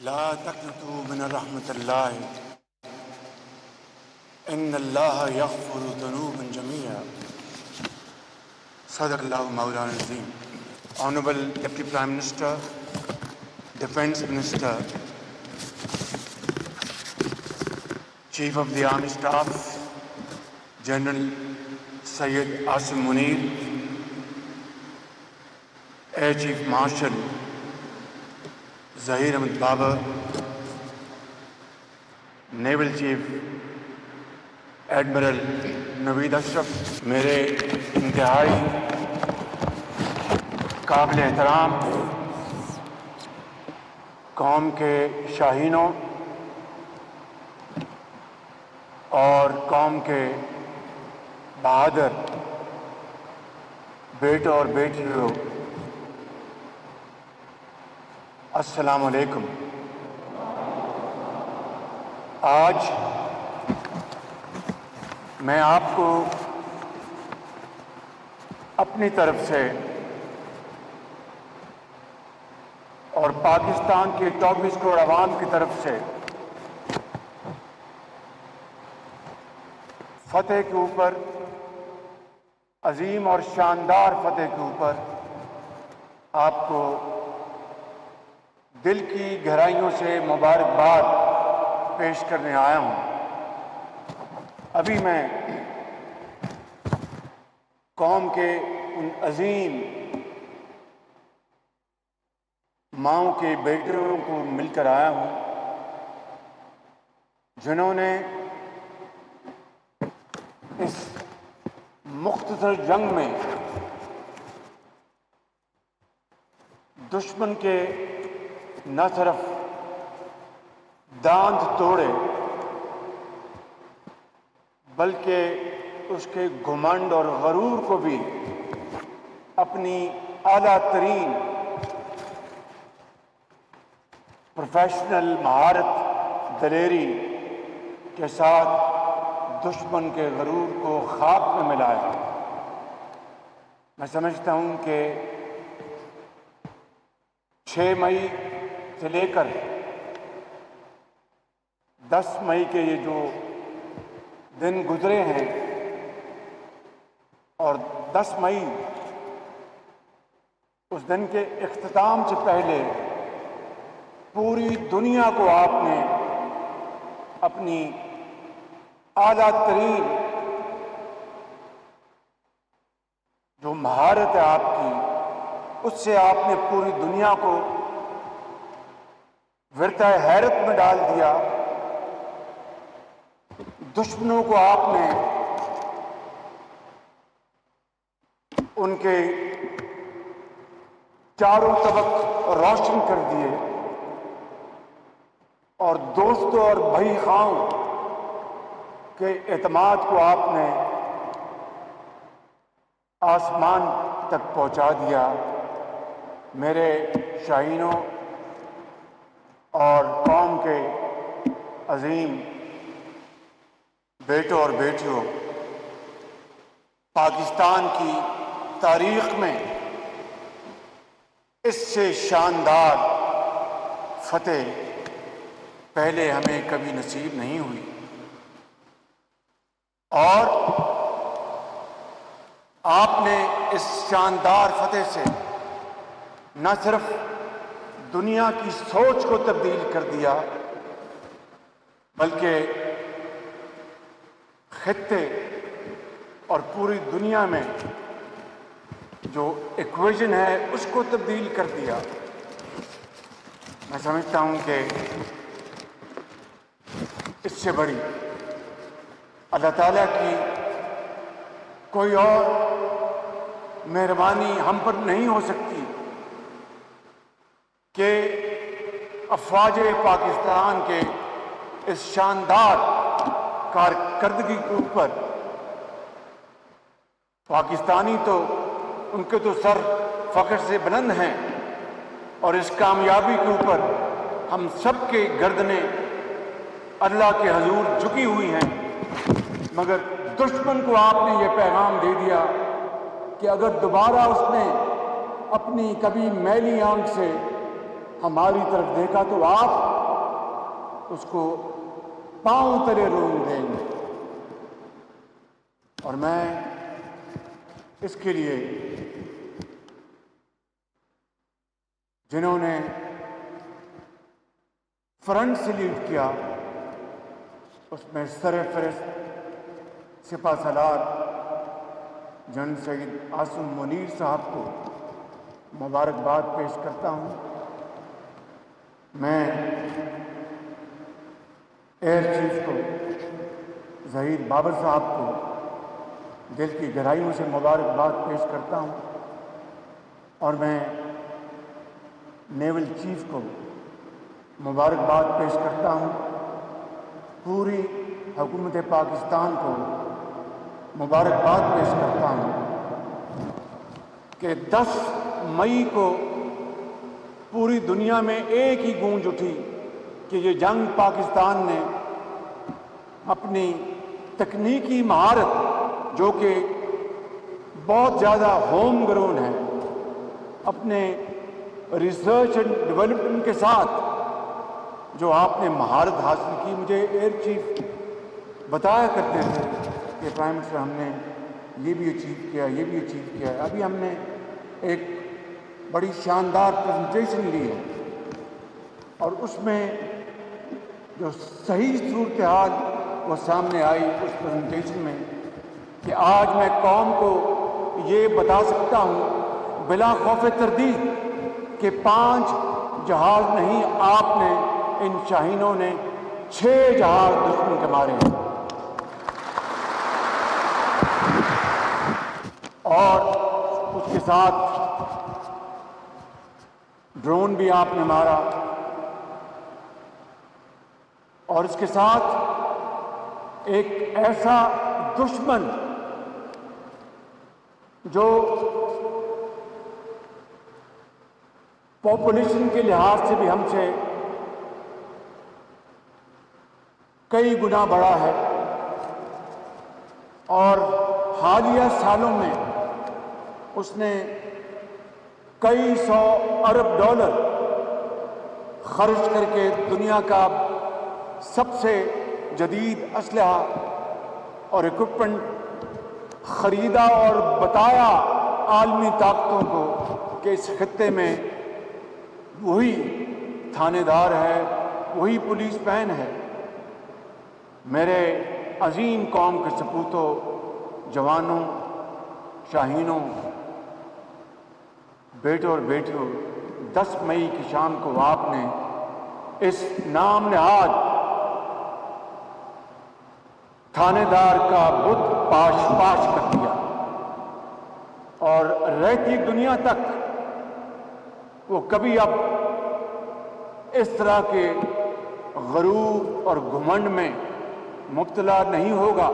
لا تقنطوا من رحمة الله إن الله يغفر ذنوبا جميعا. صدق اللہ مولانا العظیم. Honorable Deputy Prime Minister, Defence Minister, Chief of the Army Staff, General Syed Asim Munir, Air Chief Marshal Zahir Ahmed Babar, Naval Chief admiral Naveed Ashraf, میرے انتہائی قابل احترام قوم کے شاہینوں اور قوم کے بہادر بیٹوں اور بیٹیوں، السلام علیکم. آج میں آپ کو اپنی طرف سے اور پاکستان کے 24 کروڑ عوام کی طرف سے فتح کے اوپر، عظیم اور شاندار فتح کے اوپر آپ کو دل کی گہرائیوں سے مبارکباد پیش کرنے آیا ہوں. ابھی میں قوم کے ان عظیم ماؤں کے بیٹوں کو مل کر آیا ہوں جنہوں نے اس مختصر جنگ میں دشمن کے نہ صرف دانت توڑے بلکہ اس کے گھمنڈ اور غرور کو بھی اپنی اعلیٰ ترین پروفیشنل مہارت، دلیری کے ساتھ دشمن کے غرور کو خاک میں ملایا. میں سمجھتا ہوں کہ 6 مئی سے لے کر 10 مئی کے یہ جو دن گزرے ہیں، اور 10 مئی اس دن کے اختتام سے پہلے پوری دنیا کو آپ نے اپنی اعلیٰ ترین جو مہارت ہے آپ کی، اس سے آپ نے پوری دنیا کو ورطۂ حیرت میں ڈال دیا. دشمنوں کو آپ نے ان کے چاروں طرف روشن کر دیے، اور دوستوں اور بھائی خاؤں کے اعتماد کو آپ نے آسمان تک پہنچا دیا. میرے شاہینوں اور قوم کے عظیم بیٹوں اور بیٹیوں، پاکستان کی تاریخ میں اس سے شاندار فتح پہلے ہمیں کبھی نصیب نہیں ہوئی، اور آپ نے اس شاندار فتح سے نہ صرف دنیا کی سوچ کو تبدیل کر دیا، بلکہ خطے اور پوری دنیا میں جو ایکویژن ہے اس کو تبدیل کر دیا. میں سمجھتا ہوں کہ اس سے بڑی اللہ تعالیٰ کی کوئی اور مہربانی ہم پر نہیں ہو سکتی کہ افواج پاکستان کے اس شاندار کارکردگی کے اوپر پاکستانی تو ان کے تو سر فخر سے بلند ہیں، اور اس کامیابی کے اوپر ہم سب کے گردنیں اللہ کے حضور جھکی ہوئی ہیں. مگر دشمن کو آپ نے یہ پیغام دے دیا کہ اگر دوبارہ اس نے اپنی کبھی میلی آنکھ سے ہماری طرف دیکھا تو آپ اس کو پاؤں تلے رون دیں گے۔ اور میں اس کے لیے جنہوں نے فرنٹ سے لیڈ کیا، اس میں سرفہرست سپہ سالار جنرل سید عاصم منیر صاحب کو مبارکباد پیش کرتا ہوں۔ میں ایئر چیف کو ظہیر بابر صاحب کو دل کی گہرائیوں سے مبارکباد پیش کرتا ہوں، اور میں نیول چیف کو مبارکباد پیش کرتا ہوں۔ پوری حکومت پاکستان کو مبارکباد پیش کرتا ہوں کہ 10 مئی کو پوری دنیا میں ایک ہی گونج اٹھی کہ یہ جنگ پاکستان نے اپنی تکنیکی مہارت، جو کہ بہت زیادہ ہوم گرون ہے، اپنے ریسرچ اینڈ ڈیولپمنٹ کے ساتھ جو آپ نے مہارت حاصل کی۔ مجھے ایئر چیف بتایا کرتے تھے کہ پرائم منسٹر ہم نے یہ بھی اچیو کیا، یہ بھی اچیو کیا ہے۔ ابھی ہم نے ایک بڑی شاندار پریزنٹیشن لی ہے، اور اس میں جو صحیح صورتحال وہ سامنے آئی اس پریزنٹیشن میں، کہ آج میں قوم کو یہ بتا سکتا ہوں بلا خوف تردید کہ 5 جہاز نہیں، آپ نے ان شاہینوں نے 6 جہاز دشمن کے مارے ہیں، اور اس کے ساتھ ڈرون بھی آپ نے مارا، اور اس کے ساتھ ایک ایسا دشمن جو پاپولیشن کے لحاظ سے بھی ہم سے کئی گنا بڑا ہے، اور حالیہ سالوں میں اس نے کئی 100 ارب ڈالر خرچ کر کے دنیا کا سب سے جدید اسلحہ اور اکوپمنٹ خریدا، اور بتایا عالمی طاقتوں کو کہ اس خطے میں وہی تھانے دار ہے، وہی پولیس مین ہے۔ میرے عظیم قوم کے سپوتوں، جوانوں، شاہینوں، بیٹوں اور بیٹیوں، 10 مئی کی شام کو آپ نے اس نام نہاد تھانے دار کا بت پاش پاش کر دیا، اور رہتی دنیا تک وہ کبھی اب اس طرح کے غرور اور گھمنڈ میں مبتلا نہیں ہوگا